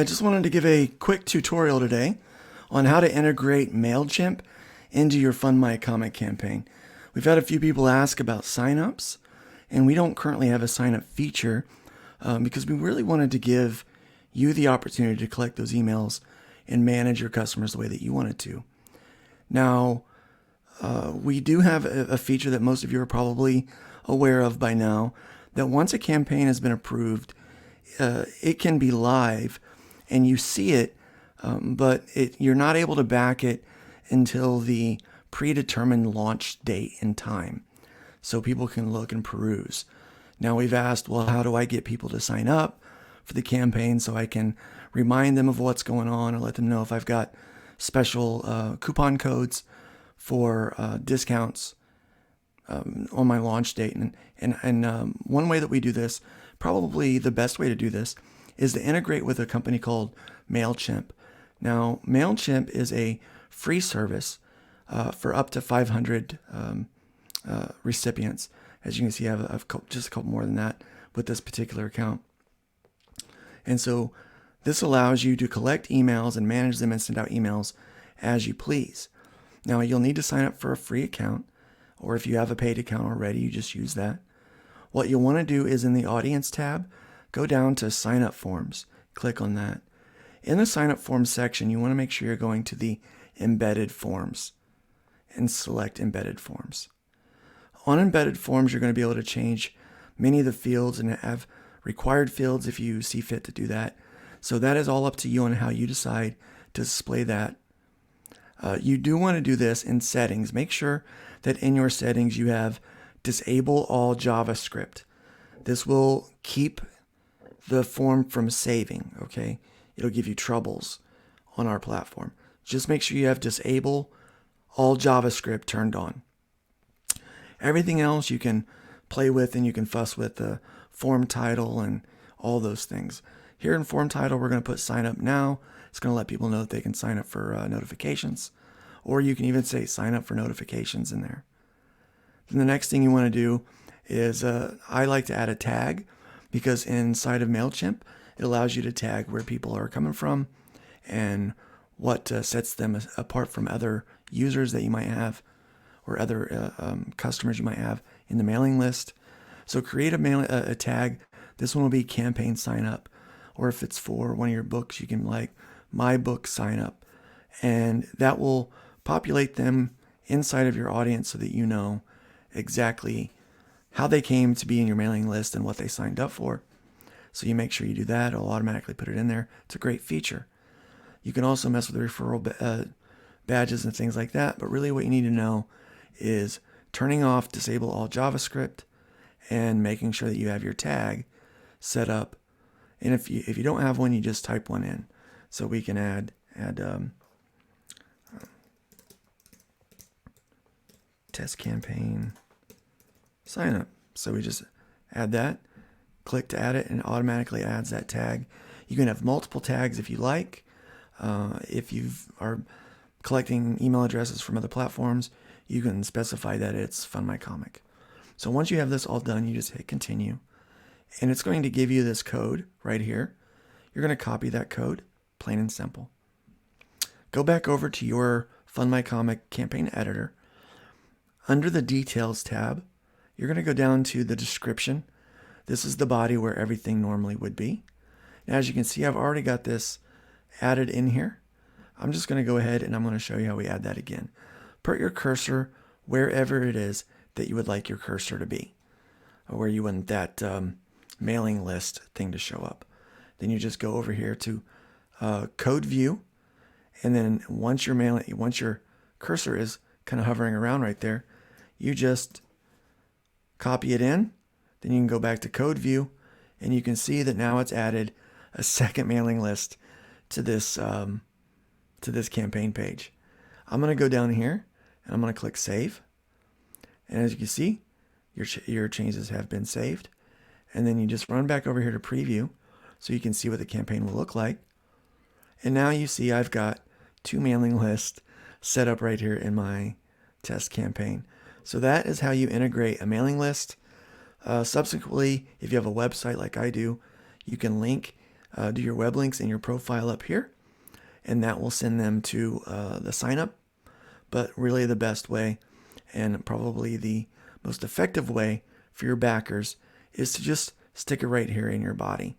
just wanted to give a quick tutorial today on how to integrate Mailchimp into your FundMyComic campaign. We've had a few people ask about signups, and we don't currently have a signup feature because we really wanted to give you the opportunity to collect those emails and manage your customers the way that you wanted to. Now, we do have a feature that most of you are probably aware of by now, that once a campaign has been approved, it can be live and you see it, but you're not able to back it until the predetermined launch date and time, so people can look and peruse. Now we've asked, well, how do I get people to sign up for the campaign so I can remind them of what's going on or let them know if I've got special coupon codes for discounts on my launch date. And one way that we do this, probably the best way to do this, is to integrate with a company called Mailchimp. Now, Mailchimp is a free service for up to 500 recipients. As you can see, I've just a couple more than that with this particular account. And so this allows you to collect emails and manage them and send out emails as you please. Now, you'll need to sign up for a free account, or if you have a paid account already, you just use that. What you'll want to do is in the audience tab, go down to sign up forms. Click on that. In the sign up forms section, you want to make sure you're going to the embedded forms and select embedded forms. On embedded forms, you're going to be able to change many of the fields and have required fields if you see fit to do that. So that is all up to you on how you decide to display that. You do want to do this in settings. Make sure that in your settings you have disable all JavaScript. This will keep the form from saving, okay? It'll give you troubles on our platform. Just make sure you have disable all JavaScript turned on. Everything else you can play with and you can fuss with the form title and all those things. Here in form title, we're going to put sign up now. It's going to let people know that they can sign up for notifications. Or you can even say sign up for notifications in there. Then the next thing you want to do is I like to add a tag, because inside of Mailchimp, it allows you to tag where people are coming from and what sets them apart from other users that you might have or other customers you might have in the mailing list. So create a tag. This one will be campaign sign up, or if it's for one of your books, you can like my book sign up, and that will populate them inside of your audience so that you know exactly how they came to be in your mailing list and what they signed up for. So you make sure you do that. It'll automatically put it in there. It's a great feature. You can also mess with the referral badges and things like that, but really what you need to know is turning off disable all JavaScript and making sure that you have your tag set up. And if you don't have one, you just type one in. So we can add test campaign sign up. So we just add that, click to add it, and it automatically adds that tag. You can have multiple tags if you like. If you are collecting email addresses from other platforms, you can specify that it's FundMyComic. So once you have this all done, you just hit continue, and it's going to give you this code right here. You're going to copy that code, plain and simple. Go back over to your FundMyComic campaign editor. Under the details tab, you're going to go down to the description. This is the body where everything normally would be. Now, as you can see, I've already got this added in here. I'm just going to go ahead and I'm going to show you how we add that again. Put your cursor wherever it is that you would like your cursor to be, or where you want that mailing list thing to show up. Then you just go over here to code view, and then once your cursor is kind of hovering around right there, you just copy it in. Then you can go back to code view, and you can see that now it's added a second mailing list to this campaign page. I'm going to go down here and I'm going to click save, and as you can see, your changes have been saved. And then you just run back over here to preview so you can see what the campaign will look like. And now you see I've got two mailing lists set up right here in my test campaign. So that is how you integrate a mailing list. Subsequently, if you have a website like I do, you can link do your web links in your profile up here, and that will send them to the sign up. But really the best way, and probably the most effective way for your backers, is to just stick it right here in your body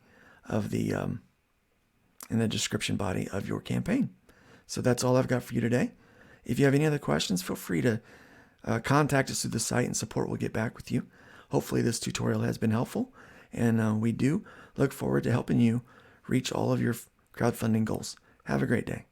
of the in the description body of your campaign. So that's all I've got for you today. If you have any other questions, feel free to contact us through the site, and support will get back with you. Hopefully this tutorial has been helpful, and we do look forward to helping you reach all of your crowdfunding goals. Have a great day.